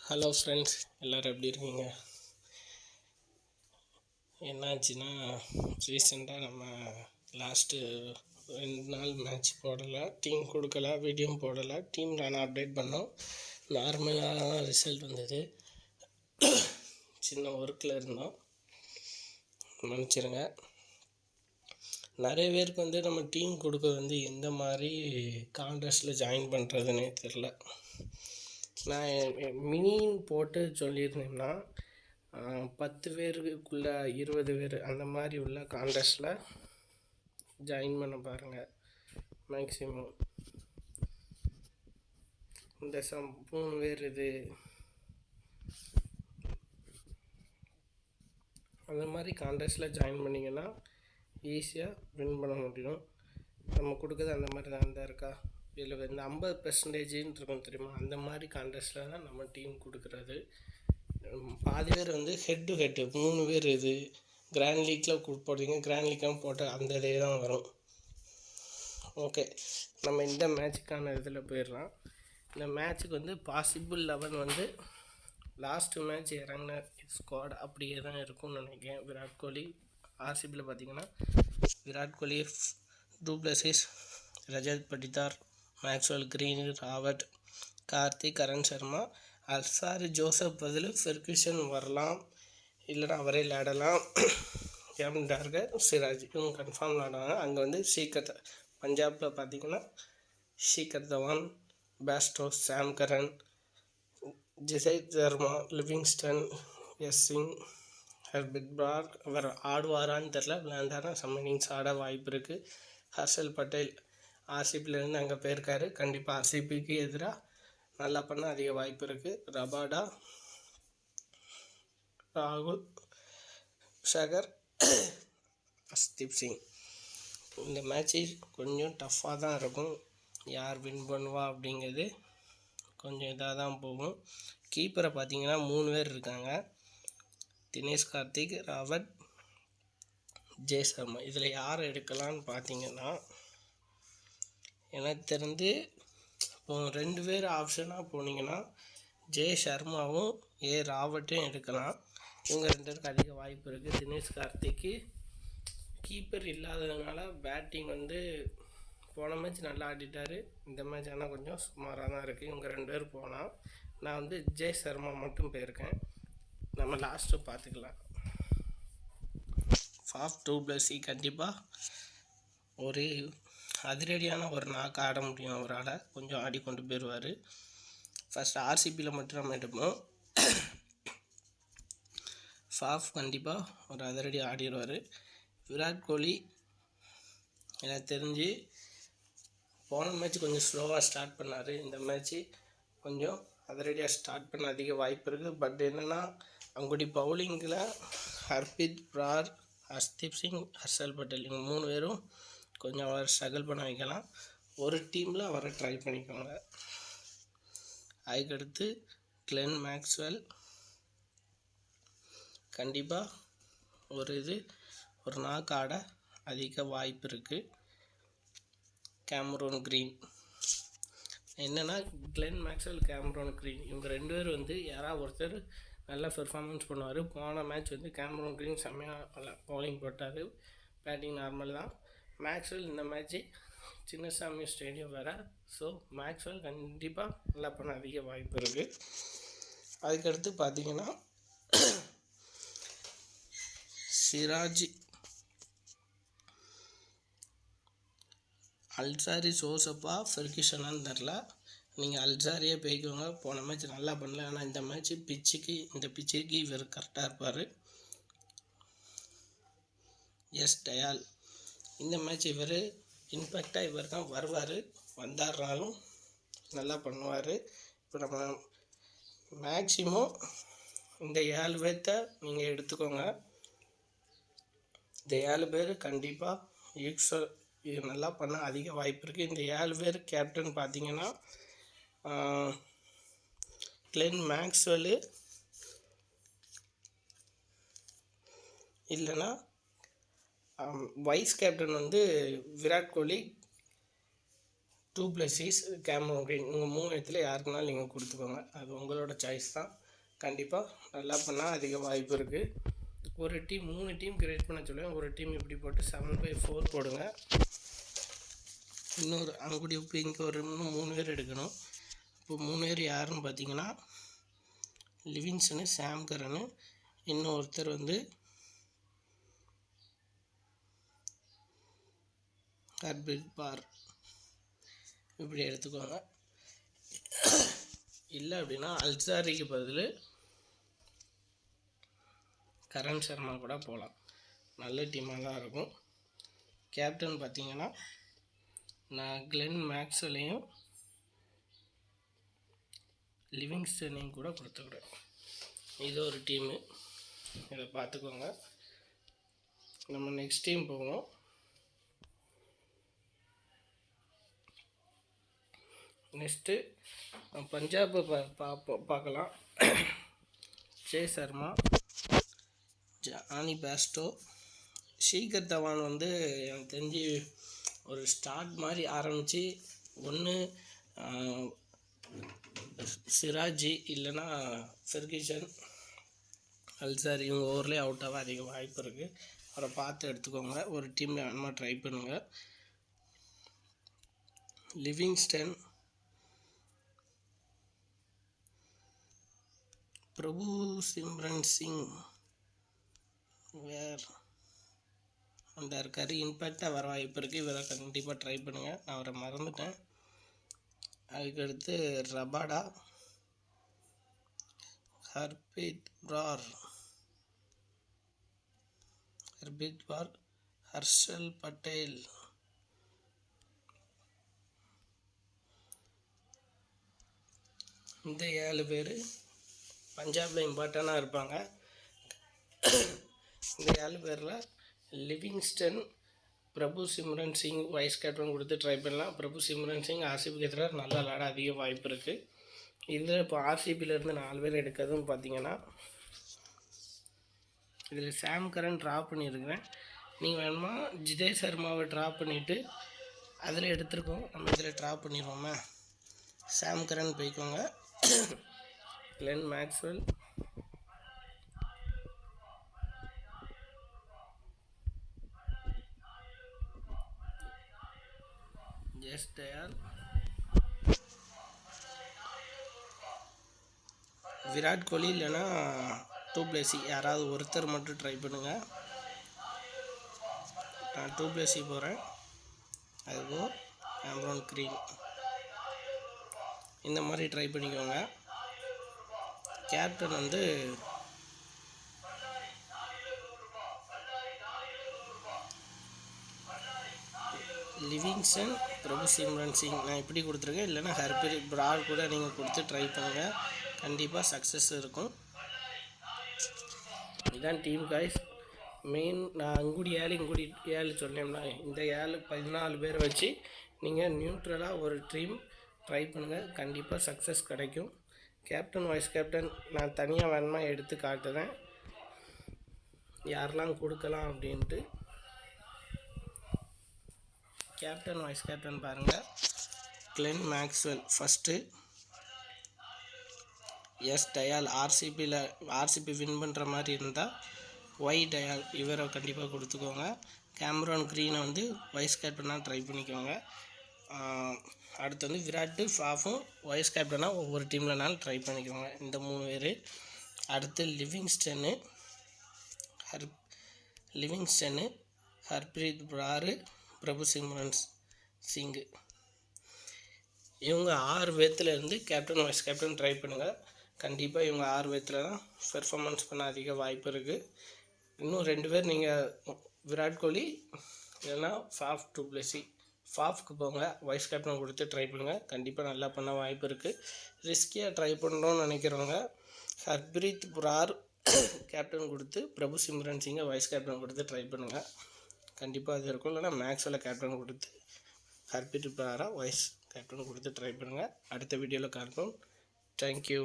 Hello friends, எல்லோரும் எப்படி இருக்கீங்க? என்னாச்சுன்னா, ரீசெண்டாக நம்ம லாஸ்ட்டு 2 நாள் மேட்ச் போடலை, டீம் கொடுக்கல, வீடியோவும் போடலை. டீம் நான் அப்டேட் பண்ணோம். நார்மலாக தான் ரிசல்ட் வந்தது. சின்ன ஒர்க்கில் இருந்தோம், மன்னிச்சிருங்க. நிறைய பேருக்கு நம்ம டீம் கொடுக்க எந்த மாதிரி கான்டெஸ்ட்டில் ஜாயின் பண்ணுறதுன்னே தெரில. நான் மினின்னு போட்டு சொல்லியிருந்தேன்னா 10 பேருக்குள்ளே 20 பேர் அந்த மாதிரி உள்ள கான்டெஸ்ட்டில் ஜாயின் பண்ண பாருங்கள். மேக்ஸிமம் இந்த 3 பேர் இது அந்த மாதிரி கான்டெஸ்ட்டில் ஜாயின் பண்ணிங்கன்னா ஈஸியாக வின் பண்ண முடியும். நம்ம கொடுக்குறது அந்த மாதிரி தான் இருக்கா. இதில் இந்த 50% இருக்கும் தெரியுமா, அந்த மாதிரி கான்டெஸ்ட்டில் தான் நம்ம டீம் கொடுக்குறது. பாதி பேர் ஹெட் டு ஹெட்டு 3 பேர் இது கிராண்ட் லீக்கில் போடுறீங்க, கிராண்ட் லீக்கெலாம் போட்டு அந்த இதே தான் வரும். ஓகே, நம்ம இந்த மேட்சுக்கான இதில் போயிடலாம். இந்த மேட்ச்சுக்கு பாசிபிள் 11 லாஸ்ட்டு மேட்ச் இறங்கின ஸ்குவாட் அப்படியே தான் இருக்கும்னு நினைக்கிறேன். விராட் கோலி ஆர்சிபியில் பார்த்தீங்கன்னா Virat Kohli, du Plessis, Rajat Patidar, Maxwell Green, Rawat, Karthik, Karan Sharma, Alzarri Joseph பதில் ஃபெர்குசன் வரலாம், இல்லைனா அவரே விளையாடலாம். எம் டார்கர், சிராஜ் இவங்க கன்ஃபார்ம் விளையாடுவாங்க. அங்கே ஷீகர் பஞ்சாபில் பார்த்திங்கன்னா ஷீகர் தவான், பேஸ்டோஸ், சாம் கரன், ஜிசைத் சர்மா, லிவிங்ஸ்டன், எஸ் சிங், ஹர்பித் பிரார். அவர் ஆடுவாரான்னு தெரில, விளையாண்டாரா சம் இன்னிங்ஸ் ஆட வாய்ப்பு இருக்குது. ஹர்ஷல் பட்டேல் ஆர்சிபிலேருந்து அங்கே போயிருக்காரு, கண்டிப்பாக ஆர்சிபிக்கு எதிராக நல்லா பண்ண அதிக வாய்ப்பு இருக்குது. ரபாடா, ராகுல், ஷகர், அஸ்தீப் சிங். இந்த மேட்ச்சு கொஞ்சம் டஃப்பாக தான் இருக்கும். யார் வின் பண்ணுவா அப்படிங்கிறது கொஞ்சம் இதாக தான் போகும். கீப்பரை பார்த்தீங்கன்னா 3 பேர் இருக்காங்க, தினேஷ் கார்த்திக், ராவட், ஜெய் சர்மா. இதில் யார் எடுக்கலான்னு பார்த்தீங்கன்னா எனக்கு தெரிந்து இப்போ 2 பேர் ஆப்ஷனாக போனீங்கன்னா ஜெய் சர்மாவும் ராவட்டையும் எடுக்கலாம். இவங்க 2 பேருக்கு அதிக வாய்ப்பு இருக்குது. தினேஷ் கார்த்திக்கு கீப்பர் இல்லாததுனால பேட்டிங் போன மேட்ச் நல்லா ஆடிட்டார். இந்த மேட்ச் ஆனால் கொஞ்சம் சுமாராக தான் இருக்குது. இவங்க 2 பேர் போனால் நான் ஜெய் சர்மா மட்டும் போயிருக்கேன். நம்ம லாஸ்ட்டு பார்த்துக்கலாம். ஃபாஃப் 2+C கண்டிப்பாக ஒரு அதிரடியான ஒரு நாக்கு ஆட முடியும். அவரால் கொஞ்சம் ஆடி கொண்டு போயிடுவார். ஃபஸ்ட் ஆர்சிபியில் மட்டும் நம்ம எடுப்போம். ஃபாஃப் கண்டிப்பாக ஒரு அதிரடி ஆடிடுவார். விராட் கோலி எனக்கு தெரிஞ்சு போன மேட்ச் கொஞ்சம் ஸ்லோவாக ஸ்டார்ட் பண்ணார். இந்த மேட்ச்சு கொஞ்சம் அதிரடியாக ஸ்டார்ட் பண்ண அதிக வாய்ப்பு இருக்குது. பட் என்னென்னா அவங்களுடைய பவுலிங்கில் ஹர்பித் பிரார், அஸ்தீப் சிங், ஹர்ஷல் பட்டேல் இவங்க 3 பேரும் கொஞ்சம் அவரை ஸ்ட்ரகிள் பண்ண வைக்கலாம். ஒரு டீமில் அவரை ட்ரை பண்ணிக்கோங்க. அதுக்கடுத்து கிளென் மேக்ஸ்வெல் கண்டிப்பாக ஒரு நாக்கு ஆட அதிக வாய்ப்பு இருக்குது. கேமரோன் கிரீன் என்னென்னா கிளென் மேக்ஸ்வெல், கேமரோன் கிரீன் இவங்க 2 பேர் யாராவது ஒருத்தர் நல்லா பெர்ஃபார்மன்ஸ் பண்ணுவார். போன மேட்ச் கேமரோன் கிரீன் செம்மையாக பவுலிங் போட்டார். பேட்டிங் நார்மல் தான். மேக்ஸ்வெல் இந்த மேட்ச்சு சின்னசாமி ஸ்டேடியம் வேறு. ஸோ மேக்ஸ்வெல் கண்டிப்பாக நல்லா பண்ண அதிக வாய்ப்பு இருக்குது. அதுக்கடுத்து பார்த்திங்கன்னா சிராஜ், அல்சாரி ஜோசப்பா, ஃபெர்குசனான்னு தெரில. நீங்கள் அல்சாரியே போய்க்கோங்க. போன மேட்ச் நல்லா பண்ணல, ஆனால் இந்த பிச்சுக்கு இவர் கரெக்டாக இருப்பார். எஸ் டயால் இந்த மேட்ச் இவர் இம்பேக்டாக இவர் தான் வருவார். வந்தாருனாலும் நல்லா பண்ணுவார். இப்போ நம்ம மேக்ஸிமம் இந்த 7 பேர்த்த நீங்கள் எடுத்துக்கோங்க. இந்த 7 பேர் கண்டிப்பாக இது நல்லா பண்ண அதிக வாய்ப்பு இருக்குது. இந்த 7 பேர் கேப்டன் பார்த்தீங்கன்னா கிளென் மேக்ஸ்வெல் இல்லைன்னா vice captain Virat Kohli, 2+6 camera green உங்கள் 3 இடத்துல யாருக்குனாலும் நீங்கள் கொடுத்துக்கோங்க. அது உங்களோட சாய்ஸ் தான். கண்டிப்பாக நல்லா பண்ணால் அதிக வாய்ப்பு இருக்குது. ஒரு டீம் 3 டீம் கிரியேட் பண்ண சொல்லுவேன். ஒரு டீம் இப்படி போட்டு 7/4 போடுங்க. இன்னொரு அங்குடி இப்போ இங்கே ஒரு இன்னும் 3 பேர் எடுக்கணும். இப்போ 3 பேர் யாருன்னு பார்த்தீங்கன்னா லிவிங்ஸ்டனு, சாம் கரனு, இன்னொருத்தர் வந்து ஹர்பிட் பார். இப்படி எடுத்துக்கோங்க. இல்லை அப்படின்னா அல்சாரிக்கு பதில் கரண் சர்மா கூட போகலாம். நல்ல டீமாக தான் இருக்கும். கேப்டன் பார்த்தீங்கன்னா நான் கிளென் மேக்ஸ்வெல்லையும் லிவிங்ஸ்டனையும் கூட கொடுத்துக்கிறேன். இது ஒரு டீமு, இதை பார்த்துக்கோங்க. நம்ம நெக்ஸ்ட் டீம் போவோம். நெக்ஸ்ட்டு பஞ்சாபை பார்க்கலாம். சேஸ் சர்மா, ஜானி பேஸ்டோ, ஷீகர் தவான் வந்து எனக்கு தெரிஞ்சு ஒரு ஸ்டார்ட் மாதிரி ஆரம்பித்து ஒன்று சிராஜி இல்லைன்னா ஃபெர்கிசன், அல்சாரி இவங்க ஓவர்லேயே அவுட்டாக அதிக வாய்ப்பு இருக்குது. அவரை பார்த்து எடுத்துக்கோங்க. ஒரு டீமில் வேணுமா ட்ரை பண்ணுங்கள். லிவிங்ஸ்டன், பிரபு சிம்ரன் சிங் வேர் அந்த இருக்கார், இம்பேக்டாக வர வாய்ப்பு இருக்குது. இவரை கண்டிப்பாக ட்ரை பண்ணுங்கள். நான் அவரை மறந்துட்டேன். அதுக்கடுத்து ரபாடா, ஹர்பித் பார், ஹர்ஷல் பட்டேல், இந்த 7 பேர் பஞ்சாபில் இம்பார்ட்டண்ட்டாக இருப்பாங்க. இந்த 7 பேரில் லிவிங்ஸ்டன், பிரபு சிம்ரன் சிங் வைஸ் கேப்டன் கொடுத்து ட்ரை பண்ணலாம். பிரபு சிம்ரன் சிங் ஆர்சிபிக்கு எதிராக நல்லா விளாட அதிக வாய்ப்பு இருக்குது. இதில் இப்போ ஆர்சிபியிலேருந்து 4 பேர் எடுக்கிறதுன்னு பார்த்தீங்கன்னா இதில் சாம் கரன் ட்ராப் பண்ணியிருக்கிறேன். நீங்கள் வேணுமா ஜிதேஷ் சர்மாவை ட்ராப் பண்ணிவிட்டு அதில் எடுத்துருக்கோம். நம்ம இதில் ட்ராப் பண்ணிடுவோமே. சாம் கரன் போய்க்கோங்க. கிளென் மேக்ஸ்வெல், ஜஸ் தயால், விராட் கோலி இல்லைன்னா 2+6 யாராவது ஒருத்தர் மட்டும் ட்ரை பண்ணுங்கள். நான் 2+6 போகிறேன். அதுவும் கேமரான் கிரீன் இந்த மாதிரி ட்ரை பண்ணிக்கோங்க. கேப்டன் வந்து லிவிங்ஸ்டன், பிரபு சிம்ரன் சிங் நான் இப்படி கொடுத்துருக்கேன். இல்லைன்னா ஹர்பிட் பார் கூட நீங்கள் கொடுத்து ட்ரை பண்ணுங்கள். கண்டிப்பாக சக்ஸஸ் இருக்கும். இதுதான் டீம் காய்ஸ். மெயின் நான் இங்குடி 7 சொன்னேன்னா இந்த 14 பேரை வச்சு நீங்கள் நியூட்ரலாக ஒரு டீம் ட்ரை பண்ணுங்கள். கண்டிப்பாக சக்ஸஸ் கிடைக்கும். கேப்டன் வைஸ் கேப்டன் நான் தனியாக வேணுமா எடுத்து காட்டுறேன் யாரெல்லாம் கொடுக்கலாம் அப்படின்ட்டு. கேப்டன் வைஸ் கேப்டன் பாருங்கள். Glenn Maxwell first, Yash Dayal RCB win பண்ணுற மாதிரி இருந்தால் ஒய் டயால் இவரை கண்டிப்பாக கொடுத்துக்கோங்க. கேமரான் க்ரீனை வந்து வைஸ் கேப்டனாக ட்ரை பண்ணிக்கோங்க. அடுத்து வந்து விராட்டு, ஃபாஃபும் வைஸ் கேப்டனாக ஒவ்வொரு டீம்லனாலும் ட்ரை பண்ணிக்கோங்க. இந்த 3 பேர். அடுத்து லிவிங்ஸ்டனு, ஹர்பிரீத் பார், பிரபு சிம்ரன் சிங்கு இவங்க 6 பேர்த்துலேருந்து கேப்டன் வைஸ் கேப்டன் ட்ரை பண்ணுங்கள். கண்டிப்பாக இவங்க 6 பேர்த்தில் தான் பெர்ஃபார்மன்ஸ் பண்ண அதிக வாய்ப்பு இருக்குது. இன்னும் 2 பேர் நீங்கள் விராட் கோலி இல்லைன்னா ஃபாஃப் 2+6 ஃபாஃப்க்கு போங்க. வைஸ் கேப்டன் கொடுத்து ட்ரை பண்ணுங்கள். கண்டிப்பாக நல்லா பண்ண வாய்ப்பு இருக்குது. ரிஸ்கியாக ட்ரை பண்ணுறோன்னு நினைக்கிறவங்க ஹர்பிரீத் பார் கேப்டன் கொடுத்து பிரபு சிம்ரன் சிங்கை வைஸ் கேப்டன் கொடுத்து ட்ரை பண்ணுங்கள். கண்டிப்பாக அது இருக்கும். இல்லைன்னா மேக்ஸ்வெல்ல கேப்டன் கொடுத்து ஹர்பிரீத் பாரை வைஸ் கேப்டன் கொடுத்து ட்ரை பண்ணுங்கள். அடுத்த வீடியோவில் காண்போம். தேங்க்யூ.